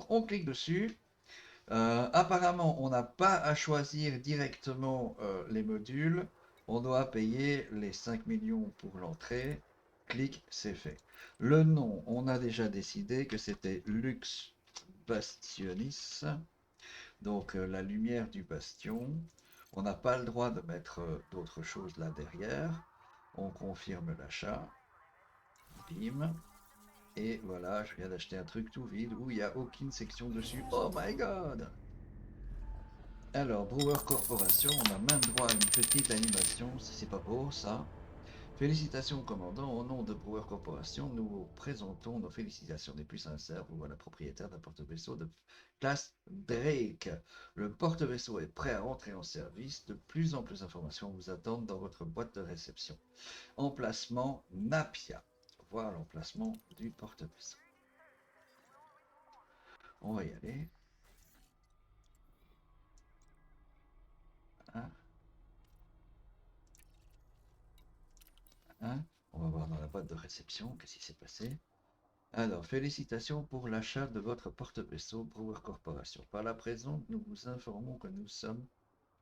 Donc on clique dessus. Apparemment, on n'a pas à choisir directement les modules. On doit payer les 5 millions pour l'entrée. Clic, c'est fait. Le nom, on a déjà décidé que c'était Lux Bastionis. Donc la lumière du bastion. On n'a pas le droit de mettre d'autres choses là derrière. On confirme l'achat. Bim. Et voilà, je viens d'acheter un truc tout vide où il n'y a aucune section dessus. Oh my god! Alors, Brewer Corporation, on a même droit à une petite animation, si c'est pas beau ça. Félicitations commandant, au nom de Brewer Corporation, nous vous présentons nos félicitations les plus sincères. Vous voilà propriétaire d'un porte-vaisseau de classe Drake. Le porte-vaisseau est prêt à entrer en service. De plus en plus d'informations vous attendent dans votre boîte de réception. Emplacement Napia. Voir l'emplacement du porte-vaisseau. On va y aller. Hein, hein. On va voir dans la boîte de réception qu'est-ce qui s'est passé. Alors, félicitations pour l'achat de votre porte-vaisseau Brewer Corporation. Par la présente, nous vous informons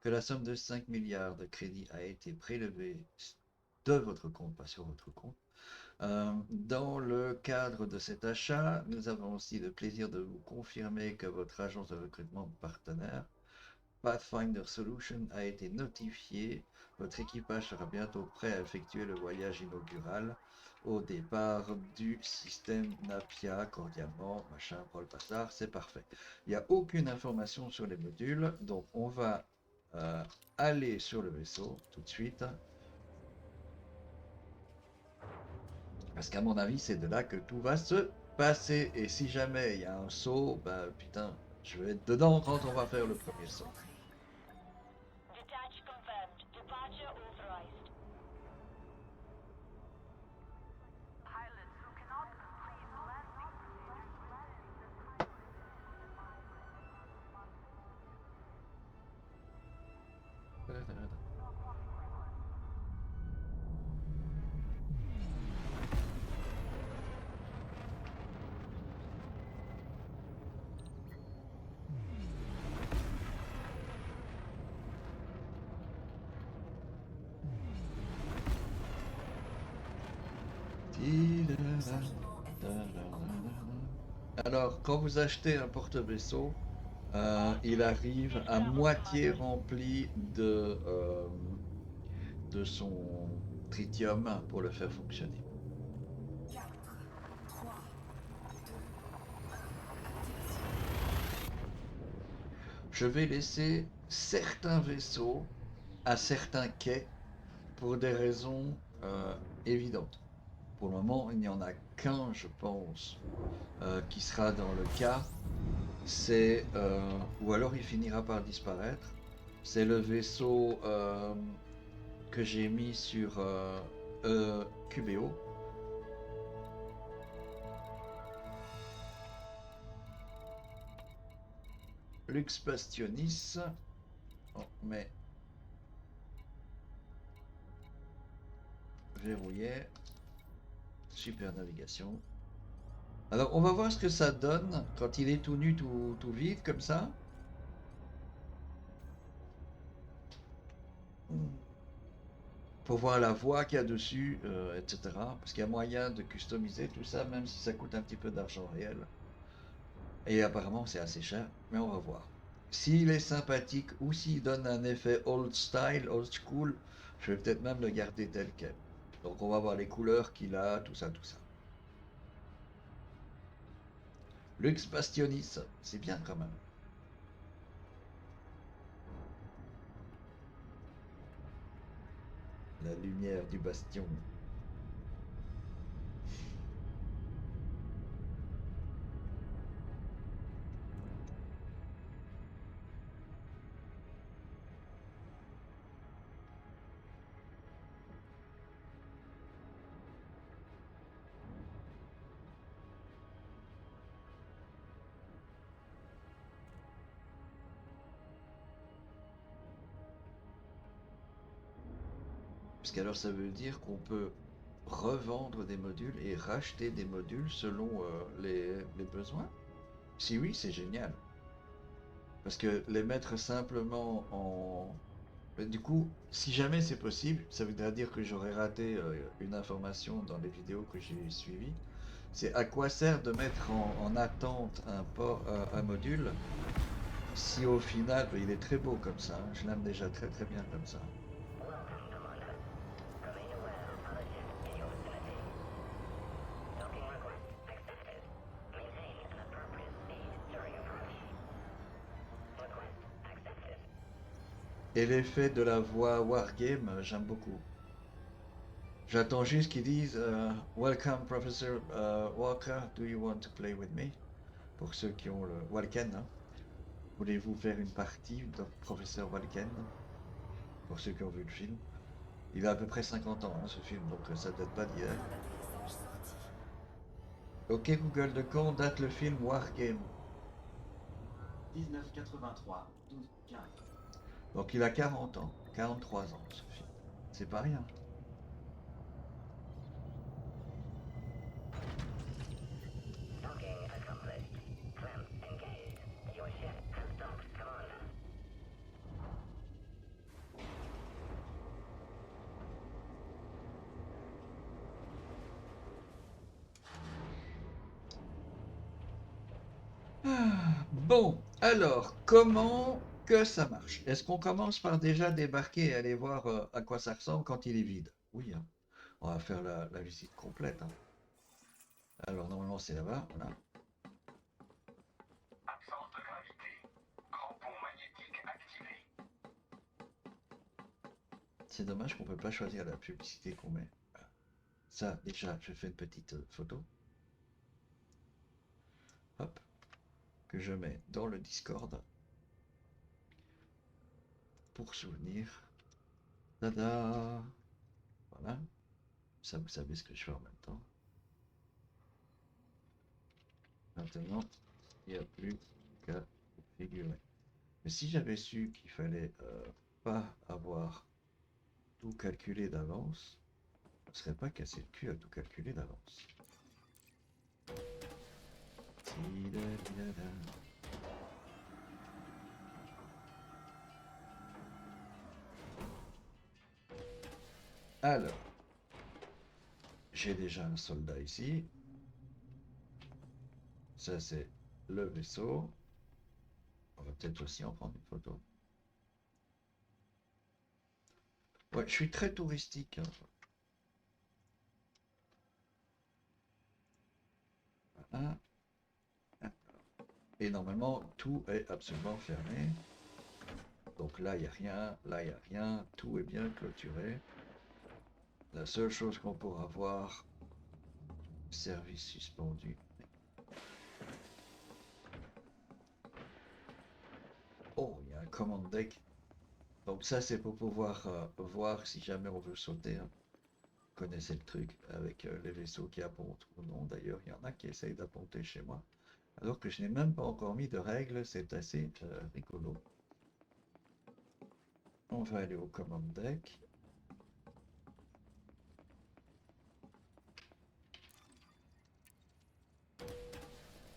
que la somme de 5 milliards de crédits a été prélevée de votre compte, pas sur votre compte. Dans le cadre de cet achat, nous avons aussi le plaisir de vous confirmer que votre agence de recrutement partenaire, Pathfinder Solutions, a été notifiée. Votre équipage sera bientôt prêt à effectuer le voyage inaugural au départ du système Napia. Cordialement, machin, Paul Passard, c'est parfait. Il n'y a aucune information sur les modules, donc on va aller sur le vaisseau tout de suite. Parce qu'à mon avis, c'est de là que tout va se passer. Et si jamais il y a un saut, bah putain, je vais être dedans quand on va faire le premier saut. Detach confirmed. Departure authorized. Pilots who cannot complete landing procedures. Alors, quand vous achetez un porte-vaisseau, il arrive à moitié rempli de son tritium pour le faire fonctionner. Je vais laisser certains vaisseaux à certains quais pour des raisons évidentes. Pour le moment, il n'y en a qu'un, je pense, qui sera dans le cas. Ou alors il finira par disparaître. C'est le vaisseau que j'ai mis sur QBO. Lux Bastionis. On met verrouillé. Super navigation. Alors on va voir ce que ça donne quand il est tout nu, tout vide comme ça. Pour voir la voix qu'il y a dessus, etc. Parce qu'il y a moyen de customiser tout ça, même si ça coûte un petit peu d'argent réel. Et apparemment, c'est assez cher, mais on va voir. S'il est sympathique ou s'il donne un effet old style, old school, je vais peut-être même le garder tel quel. Donc on va voir les couleurs qu'il a, tout ça, tout ça. Lux Bastionis, c'est bien quand même. La lumière du bastion. Parce qu'alors ça veut dire qu'on peut revendre des modules et racheter des modules selon les besoins. Si oui, c'est génial. Parce que les mettre simplement en... Mais du coup, si jamais c'est possible, ça voudrait dire que j'aurais raté une information dans les vidéos que j'ai suivies. C'est à quoi sert de mettre en attente un module si au final, il est très beau comme ça, hein, je l'aime déjà très très bien comme ça. Et l'effet de la voix Wargame, j'aime beaucoup. J'attends juste qu'ils disent Welcome Professor Walker, do you want to play with me? Pour ceux qui ont le Walken, hein. Voulez-vous faire une partie de Professeur Walken? Pour ceux qui ont vu le film. Il a à peu près 50 ans, hein, ce film, donc ça date pas d'hier. Ok Google, de quand date le film Wargame? 1983, 12-15. Donc il a 40 ans, 43 ans ce film. C'est pas rien. Bon, alors, comment que ça marche? Est-ce qu'on commence par déjà débarquer et aller voir à quoi ça ressemble quand il est vide? Oui, hein. On va faire la visite complète, hein. Alors, normalement, c'est là-bas, voilà. Absence de gravité. Crampon magnétique activé. C'est dommage qu'on peut pas choisir la publicité qu'on met. Ça, déjà, je fais une petite photo. Hop, que je mets dans le Discord. Pour souvenir. Tada! Voilà. Ça, vous savez ce que je fais en même temps. Maintenant, il n'y a plus qu'à figurer. Mais si j'avais su qu'il fallait pas avoir tout calculé d'avance, je ne serais pas cassé le cul à tout calculer d'avance. Alors, j'ai déjà un soldat ici. Ça, c'est le vaisseau. On va peut-être aussi en prendre une photo. Ouais, je suis très touristique, hein. Voilà. Et normalement, tout est absolument fermé. Donc là, il n'y a rien. Là, il n'y a rien. Tout est bien clôturé. La seule chose qu'on pourra voir, service suspendu. Oh, il y a un command deck. Donc ça, c'est pour pouvoir voir si jamais on veut sauter, hein. Vous connaissez le truc avec les vaisseaux qui appontent ou non. D'ailleurs, il y en a qui essayent d'apponter chez moi. Alors que je n'ai même pas encore mis de règles, c'est assez rigolo. On va aller au command deck.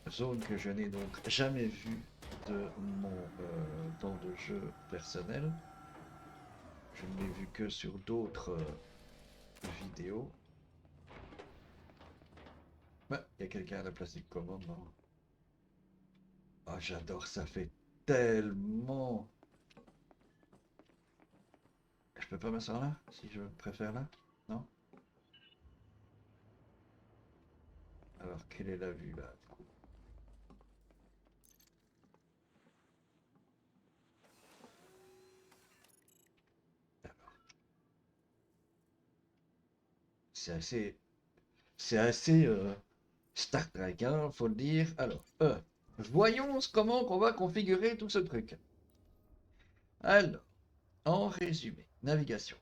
Zone que je n'ai donc jamais vue de mon temps de jeu personnel. Je ne l'ai vu que sur d'autres vidéos. Bah, il y a quelqu'un à la place du commande, non? Ah, j'adore, ça fait tellement... Je peux pas m'asseoir là, si je préfère là? Non? Alors, quelle est la vue là, du coup? C'est assez... C'est assez Star Trek, hein, faut le dire. Alors, voyons comment on va configurer tout ce truc. Alors, en résumé, navigation.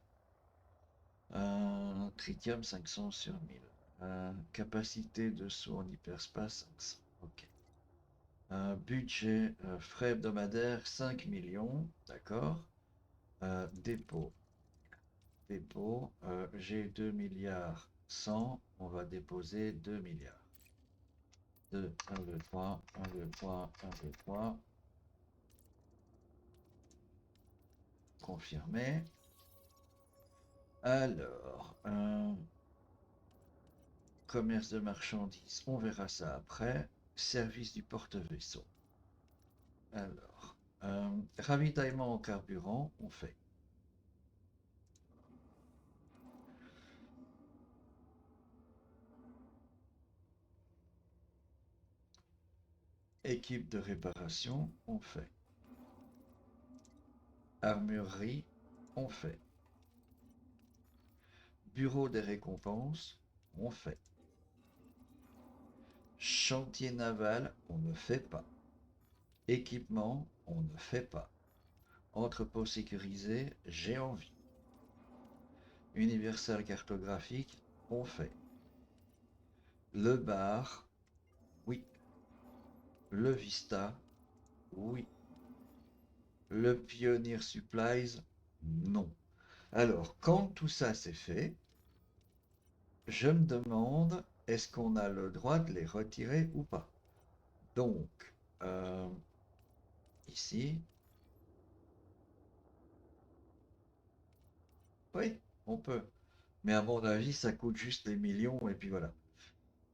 Tritium 500 sur 1000. Capacité de saut en hyperspace 500. Ok. Budget frais hebdomadaires 5 millions. D'accord. Dépôt. Dépôt. J'ai 2 milliards 100. On va déposer 2 milliards. 2, 1, 2, 3, 1, 2, 3, 1, 2, 3. Confirmé. Alors, commerce de marchandises, on verra ça après. Service du porte-vaisseau. Alors, ravitaillement en carburant, on fait. Équipe de réparation, on fait. Armurerie, on fait. Bureau des récompenses, on fait. Chantier naval, on ne fait pas. Équipement, on ne fait pas. Entrepôt sécurisé, j'ai envie. Universal cartographique, on fait. Le bar, oui. Le Vista, oui. Le Pioneer Supplies, non. Alors, quand tout ça c'est fait, je me demande, est-ce qu'on a le droit de les retirer ou pas? Donc, euh, ici, oui, on peut. Mais à mon avis, ça coûte juste des millions et puis voilà.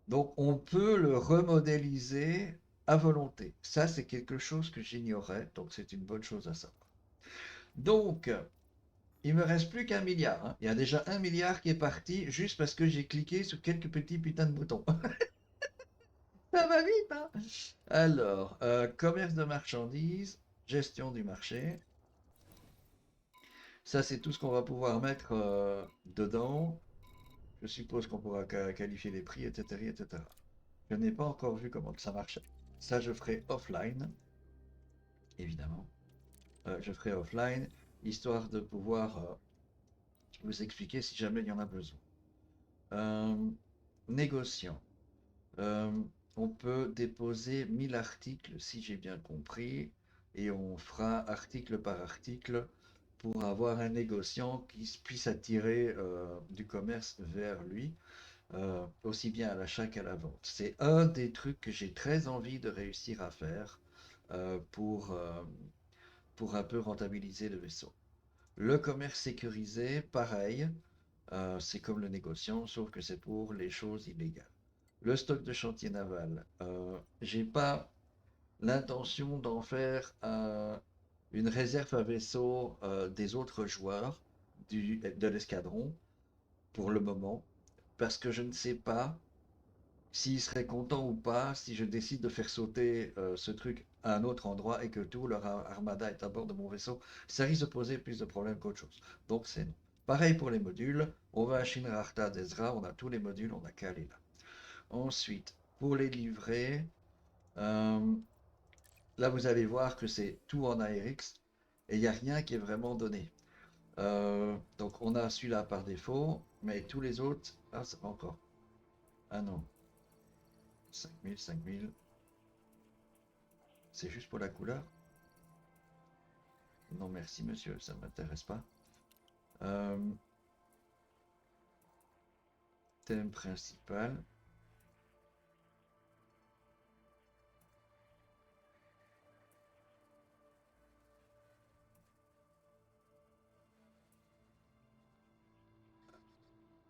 Donc, on peut le remodéliser à volonté. Ça, c'est quelque chose que j'ignorais, donc c'est une bonne chose à savoir. Donc, il me reste plus qu'un milliard, hein. Il y a déjà 1 milliard qui est parti juste parce que j'ai cliqué sur quelques petits putains de boutons. Ça va vite, hein? Alors, commerce de marchandises, gestion du marché. Ça, c'est tout ce qu'on va pouvoir mettre dedans. Je suppose qu'on pourra qualifier les prix, etc., etc. Je n'ai pas encore vu comment ça marche. Ça, je ferai offline, évidemment. Je ferai offline, histoire de pouvoir vous expliquer si jamais il y en a besoin. Euh, Négociant. Euh, on peut déposer 1000 articles, si j'ai bien compris, et on fera article par article pour avoir un négociant qui puisse attirer du commerce vers lui, aussi bien à l'achat qu'à la vente. C'est un des trucs que j'ai très envie de réussir à faire euh, pour, euh, pour un peu rentabiliser le vaisseau. Le commerce sécurisé, pareil, c'est comme le négociant, sauf que c'est pour les choses illégales. Le stock de chantier naval, j'ai pas l'intention d'en faire une réserve à vaisseau des autres joueurs de l'escadron pour le moment, parce que je ne sais pas s'ils seraient contents ou pas si je décide de faire sauter ce truc à un autre endroit et que tout leur armada est à bord de mon vaisseau. Ça risque de poser plus de problèmes qu'autre chose. Donc c'est non. Pareil pour les modules, on va à Shinrarta d'Ezra, on a tous les modules, on a qu'à aller là. Ensuite, pour les livrets, euh, là vous allez voir que c'est tout en ARX et il n'y a rien qui est vraiment donné. Donc on a celui-là par défaut, mais tous les autres, ah c'est pas encore. Ah non, 5000, 5000, c'est juste pour la couleur? Non merci monsieur, ça ne m'intéresse pas. Euh, Thème principal.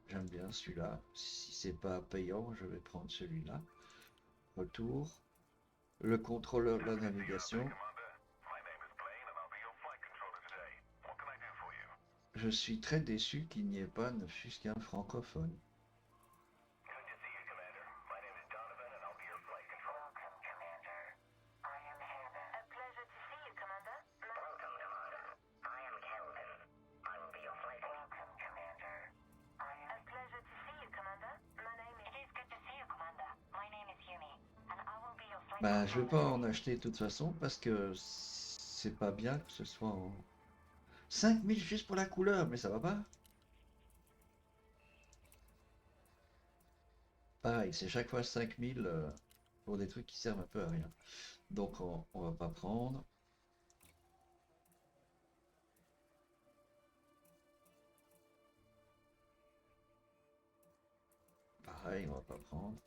J'aime bien celui-là. Si c'est pas payant, je vais prendre celui-là. Retour. Le contrôleur de la navigation. Je suis très déçu qu'il n'y ait pas ne fût-ce qu'un francophone. A pleasure to see you, Commander. A pleasure to see you, Commander. My name is... It is good to see you, Commander. My name is Yumi, and I will be your flight Bah, je vais controller pas en today. acheter de toute façon parce que c'est pas bien que ce soit en 5000 juste pour la couleur, mais ça va pas. Pareil, c'est chaque fois 5000 pour des trucs qui servent un peu à rien. Donc on va pas prendre. Pareil, on va pas prendre.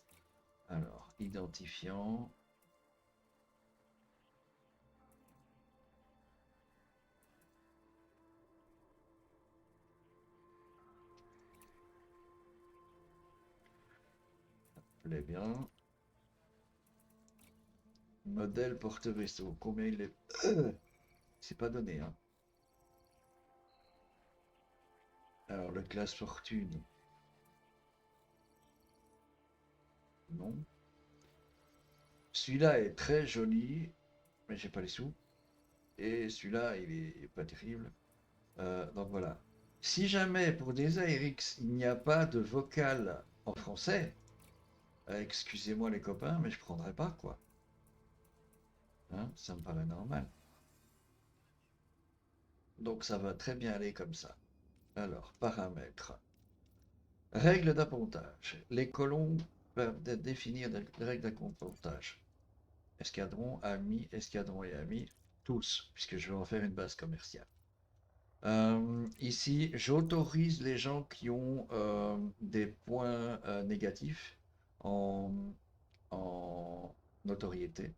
Alors, identifiant. Plaît bien. Modèle porte-vaisseau. Combien il est. C'est pas donné, hein. Alors, le classe fortune. Non. Celui-là est très joli, mais j'ai pas les sous. Et celui-là, il est pas terrible. Donc voilà. Si jamais pour des ARX, il n'y a pas de vocal en français, excusez-moi les copains, mais je prendrai pas, quoi. Hein, ça me paraît normal. Donc ça va très bien aller comme ça. Alors, paramètres. Règles d'appontage. Les colons peuvent définir des règles d'appontage. Escadron, amis, escadron et amis, tous, puisque je vais en faire une base commerciale. Ici, j'autorise les gens qui ont des points négatifs en, en notoriété,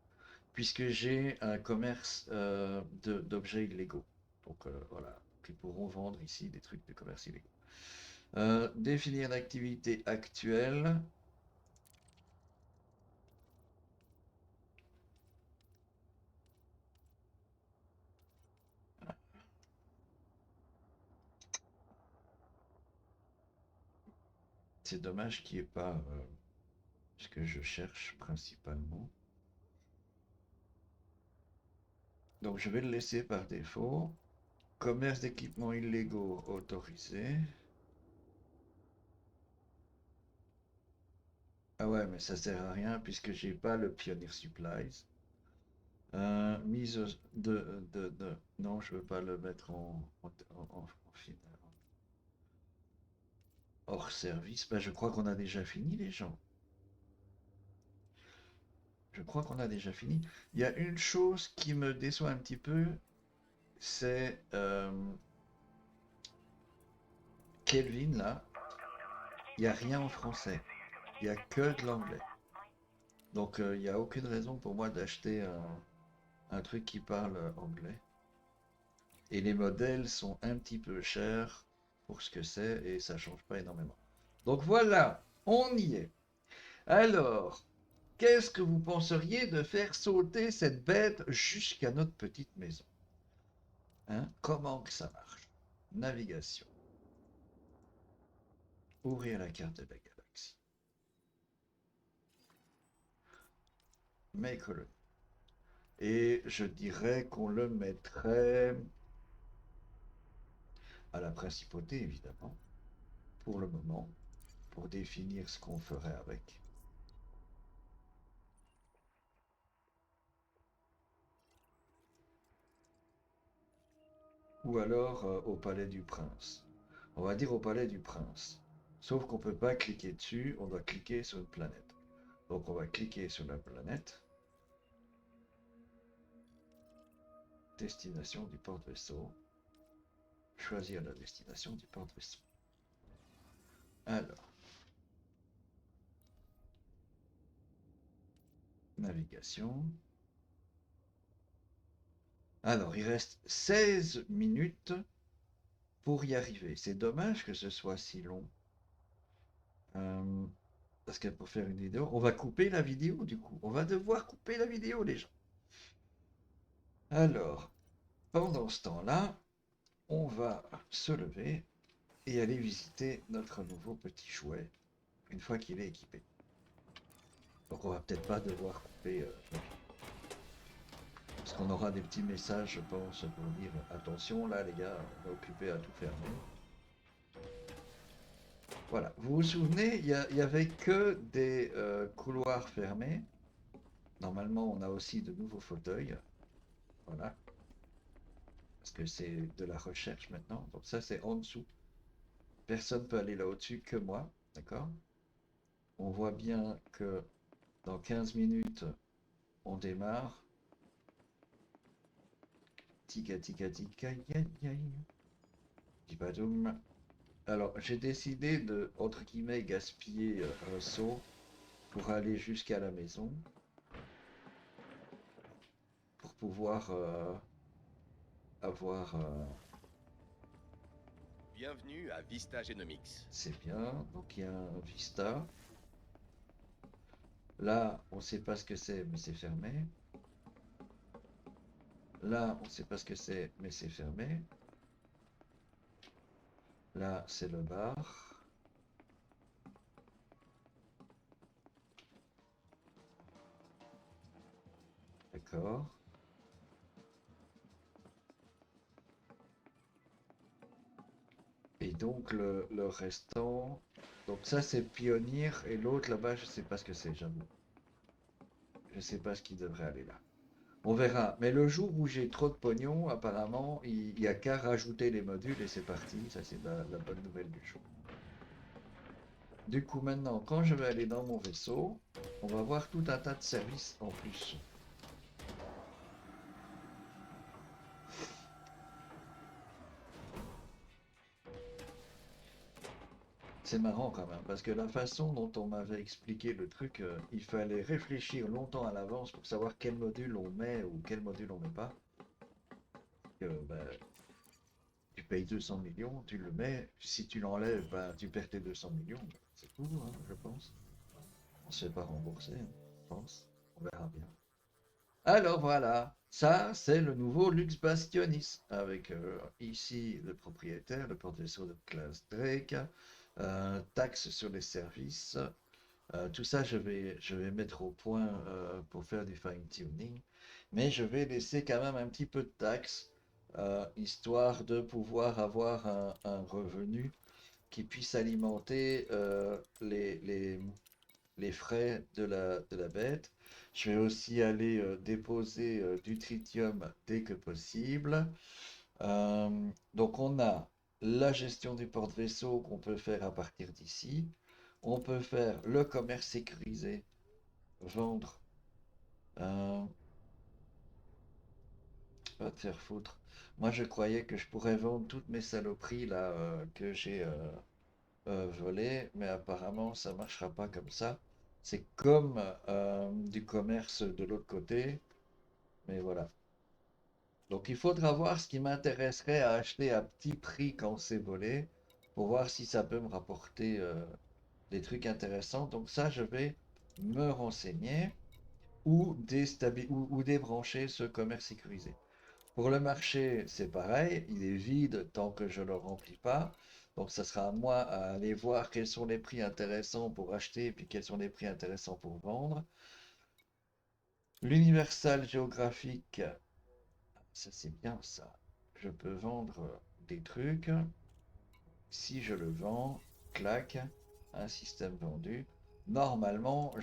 puisque j'ai un commerce d'objets illégaux. Donc voilà, ils pourront vendre ici des trucs de commerce illégaux. Définir l'activité actuelle. C'est dommage qu'il n'y ait pas ce que je cherche principalement. Donc je vais le laisser par défaut. Commerce d'équipements illégaux autorisé. Ah ouais, mais ça sert à rien puisque j'ai pas le Pioneer Supplies. Mise Non, je veux pas le mettre en hors service. Ben, je crois qu'on a déjà fini, les gens. Je crois qu'on a déjà fini. Il y a une chose qui me déçoit un petit peu, c'est Kelvin, là. Il n'y a rien en français. Il n'y a que de l'anglais. Donc, il n'y a aucune raison pour moi d'acheter un truc qui parle anglais. Et les modèles sont un petit peu chers pour ce que c'est et ça change pas énormément. Donc voilà, on y est. Alors, qu'est-ce que vous penseriez de faire sauter cette bête jusqu'à notre petite maison? Hein? Comment que ça marche? Navigation. Ouvrir la carte de la galaxie. Mes colonies. Et je dirais qu'on le mettrait à la principauté, évidemment, pour le moment, pour définir ce qu'on ferait avec. Ou alors au Palais du Prince. On va dire au Palais du Prince. Sauf qu'on ne peut pas cliquer dessus, on doit cliquer sur une planète. Donc on va cliquer sur la planète. Destination du porte-vaisseau. Choisir la destination du porte-vaisseau. Alors. Navigation. Alors, il reste 16 minutes pour y arriver. C'est dommage que ce soit si long. Parce que pour faire une vidéo, on va couper la vidéo du coup. On va devoir couper la vidéo, les gens. Alors, pendant ce temps-là, on va se lever et aller visiter notre nouveau petit jouet une fois qu'il est équipé. Donc on va peut-être pas devoir couper parce qu'on aura des petits messages, je pense, pour dire attention là les gars, on est occupé à tout fermer. Voilà, vous vous souvenez, il y avait que des couloirs fermés. Normalement, on a aussi de nouveaux fauteuils. Voilà, parce que c'est de la recherche maintenant. Donc ça, c'est en dessous. Personne ne peut aller là au-dessus que moi, d'accord? On voit bien que dans 15 minutes, on démarre. Tika tika tika, alors, j'ai décidé de, entre guillemets, gaspiller un saut pour aller jusqu'à la maison, pour pouvoir avoir... Bienvenue à Vista Genomics. c'est bien, donc il y a un Vista. Là, on ne sait pas ce que c'est, mais c'est fermé. Là, on ne sait pas ce que c'est, mais c'est fermé. Là, c'est le bar. D'accord. Et donc, le restant... Donc ça, c'est Pionnier. Et l'autre, là-bas, je ne sais pas ce que c'est, j'avoue. Je ne sais pas ce qui devrait aller là. On verra. Mais le jour où j'ai trop de pognon, apparemment, il n'y a qu'à rajouter les modules et c'est parti. Ça, c'est la bonne nouvelle du jour. Du coup, maintenant, quand je vais aller dans mon vaisseau, on va voir tout un tas de services en plus. C'est marrant quand même, parce que la façon dont on m'avait expliqué le truc, il fallait réfléchir longtemps à l'avance pour savoir quel module on met ou quel module on met pas. Bah, tu payes 200 millions, tu le mets, si tu l'enlèves, bah, tu perds tes 200 millions. C'est tout, hein, je pense. On se fait pas rembourser, hein, je pense. On verra bien. Alors voilà, ça c'est le nouveau Lux Bastionis, avec ici le propriétaire, le porte-vaisseau de classe Drake, taxe sur les services. Tout ça, je vais mettre au point pour faire du fine-tuning, mais je vais laisser quand même un petit peu de taxe, histoire de pouvoir avoir un revenu qui puisse alimenter les frais de la bête. Je vais aussi aller déposer du tritium dès que possible. Donc on a la gestion du porte-vaisseau qu'on peut faire à partir d'ici. On peut faire le commerce sécurisé, vendre. Va te faire foutre. Moi je croyais que je pourrais vendre toutes mes saloperies là que j'ai volées, mais apparemment ça marchera pas comme ça. C'est comme du commerce de l'autre côté, mais voilà. Donc il faudra voir ce qui m'intéresserait à acheter à petit prix quand c'est volé, pour voir si ça peut me rapporter des trucs intéressants. Donc ça, je vais me renseigner ou débrancher ce commerce sécurisé. Pour le marché, c'est pareil, il est vide tant que je ne le remplis pas. Donc ça sera à moi à aller voir quels sont les prix intéressants pour acheter et puis quels sont les prix intéressants pour vendre. L'Universal géographique, ça c'est bien ça. Je peux vendre des trucs. Si je le vends, clac, un système vendu. Normalement,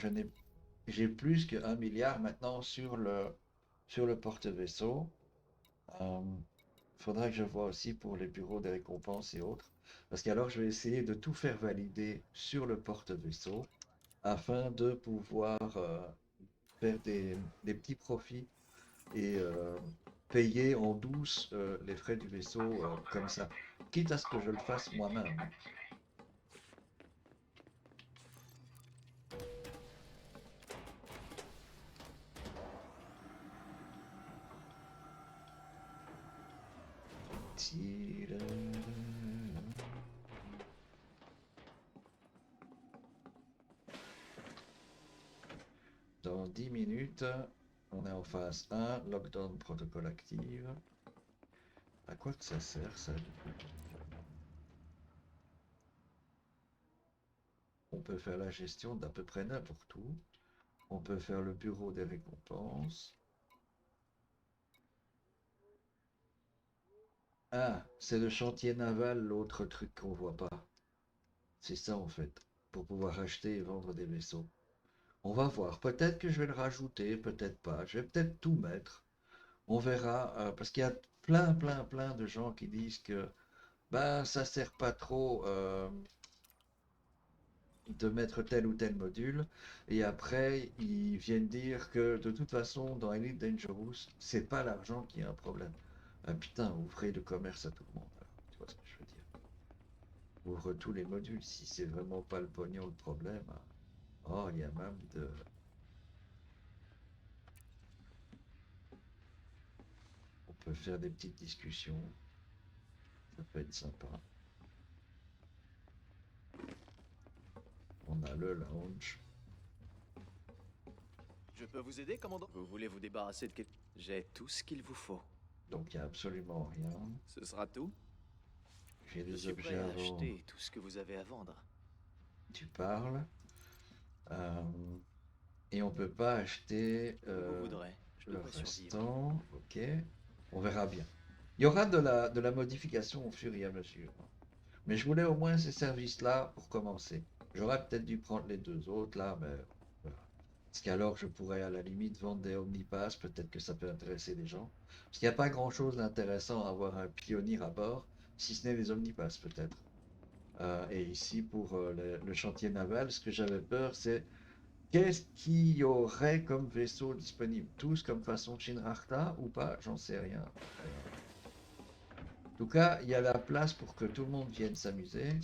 j'ai plus que 1 milliard maintenant sur le porte-vaisseau. Faudra que je vois aussi pour les bureaux des récompenses et autres. Parce qu'alors, je vais essayer de tout faire valider sur le porte-vaisseau afin de pouvoir faire des petits profits et payer en douce les frais du vaisseau comme ça. Quitte à ce que je le fasse moi-même. Dans 10 minutes, on est en phase 1, lockdown protocole active. À quoi que ça sert ça du coup? On peut faire la gestion d'à peu près n'importe où. On peut faire le bureau des récompenses. Ah, c'est le chantier naval, l'autre truc qu'on voit pas. C'est ça en fait, pour pouvoir acheter et vendre des vaisseaux. On va voir, peut-être que je vais le rajouter, peut-être pas. Je vais peut-être tout mettre. On verra, parce qu'il y a plein de gens qui disent que ben ça sert pas trop de mettre tel ou tel module. Et après, ils viennent dire que de toute façon, dans Elite Dangerous, c'est pas l'argent qui est un problème. Ah, putain, ouvrez le commerce à tout le monde. Alors, tu vois ce que je veux dire? Ouvre tous les modules si c'est vraiment pas le pognon le problème. Hein. Oh, il y a même de... On peut faire des petites discussions. Ça peut être sympa. On a le lounge. Je peux vous aider, commandant? Vous voulez vous débarrasser de quelque... J'ai tout ce qu'il vous faut. Donc il n'y a absolument rien. Ce sera tout? J'ai Je des suis objets prêt à à vendre. acheter tout ce que vous avez à vendre. Tu parles. Et on peut pas acheter Comme vous voudrez. Je le devrais survivre. restant. Ok. On verra bien. Il y aura de la modification au fur et à mesure. Mais je voulais au moins ces services-là pour commencer. J'aurais peut-être dû prendre les deux autres là, mais voilà. Parce qu'alors je pourrais à la limite vendre des Omnipass, peut-être que ça peut intéresser les gens. Parce qu'il n'y a pas grand-chose d'intéressant à avoir un pionnier à bord, si ce n'est les Omnipass peut-être. Et ici pour le chantier naval, ce que j'avais peur c'est qu'est-ce qu'il y aurait comme vaisseau disponible? Tous comme façon Shinrarta ou pas? J'en sais rien. En tout cas, il y a la place pour que tout le monde vienne s'amuser.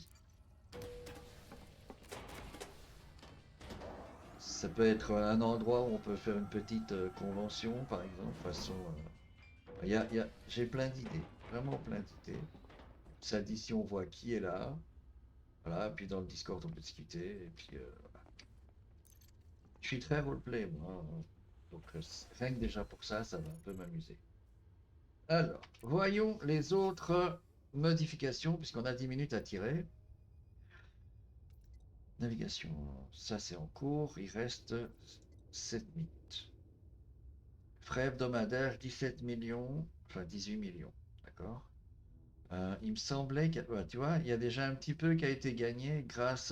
Ça peut être un endroit où on peut faire une petite convention, par exemple, façon... j'ai plein d'idées, vraiment plein d'idées. Ça dit si on voit qui est là. Voilà, puis dans le Discord on peut discuter, et puis voilà. Je suis très roleplay, moi. Donc rien que déjà pour ça, ça va un peu m'amuser. Alors, voyons les autres modifications, puisqu'on a 10 minutes à tirer. Navigation, ça c'est en cours, il reste 7 minutes. Frais hebdomadaires, 17 millions, enfin 18 millions, d'accord. Il me semblait que, ouais, tu vois, il y a déjà un petit peu qui a été gagné grâce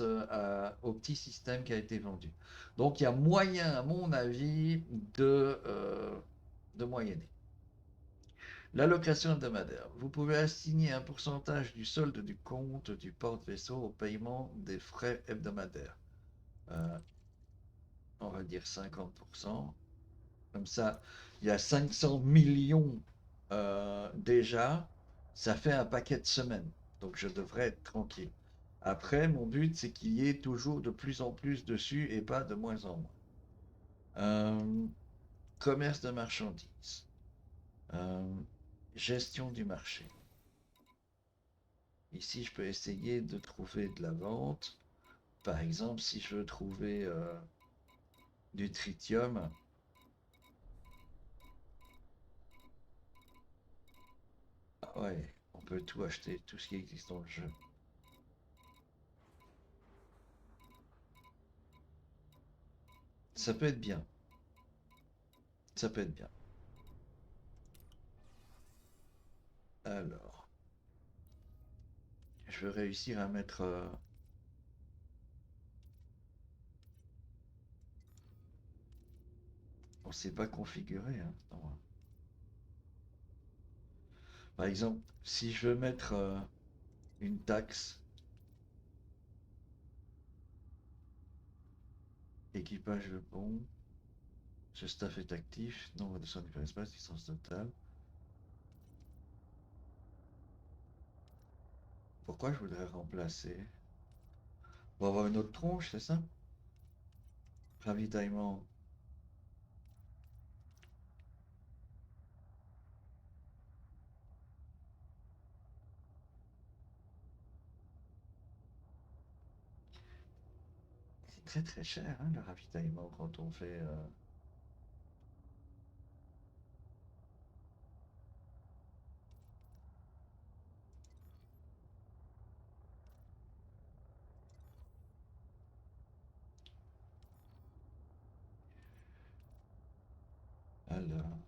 au petit système qui a été vendu. Donc il y a moyen, à mon avis, de moyenner. L'allocation hebdomadaire. Vous pouvez assigner un pourcentage du solde du compte du porte-vaisseau au paiement des frais hebdomadaires. On va dire 50%. Comme ça, il y a 500 millions déjà. Ça fait un paquet de semaines. Donc je devrais être tranquille. Après, mon but, c'est qu'il y ait toujours de plus en plus dessus et pas de moins en moins. Commerce de marchandises. Euh, gestion du marché. Ici, je peux essayer de trouver de la vente. Par exemple, si je veux trouver du tritium, ah ouais, on peut tout acheter, tout ce qui existe dans le jeu. Ça peut être bien. Ça peut être bien. Alors, je veux réussir à mettre... on ne sait pas configurer, hein. Non. Par exemple, si je veux mettre une taxe, équipage de pont, ce staff est actif, nombre de soins d'hyperespace, distance totale. Pourquoi je voudrais remplacer? Pour avoir une autre tronche, c'est ça? Ravitaillement. C'est très très cher, hein, le ravitaillement quand on fait... Alors...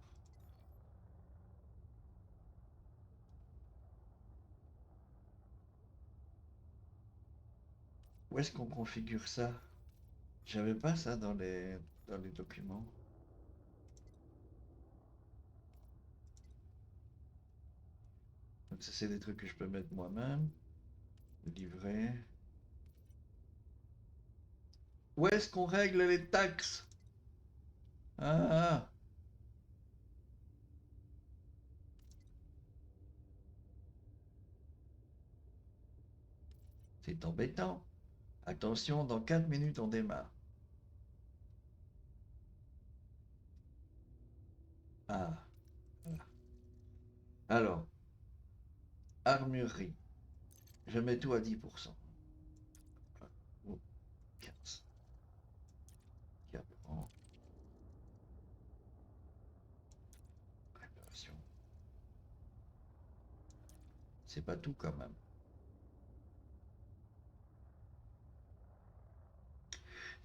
Où est-ce qu'on configure ça? J'avais pas ça dans les documents. Donc ça, c'est des trucs que je peux mettre moi-même. Livret. Où est-ce qu'on règle les taxes? Ah, ah. C'est embêtant. Attention, dans 4 minutes, on démarre. Ah. Voilà. Alors, armurerie. Je mets tout à 10%. Ou 15. Carburant. Réparation. C'est pas tout quand même.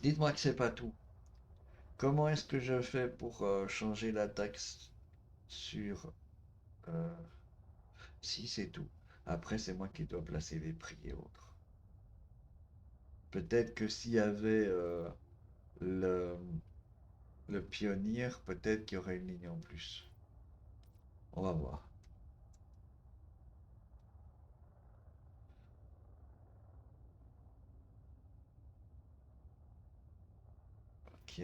Dites-moi que c'est pas tout. Comment est-ce que je fais pour changer la taxe sur... Si, c'est tout. Après, c'est moi qui dois placer les prix et autres. Peut-être que s'il y avait le, le pionnier, peut-être qu'il y aurait une ligne en plus. On va voir. Ok.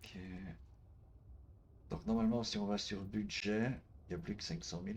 Ok. Donc normalement, si on va sur budget, il n'y a plus que 500 000.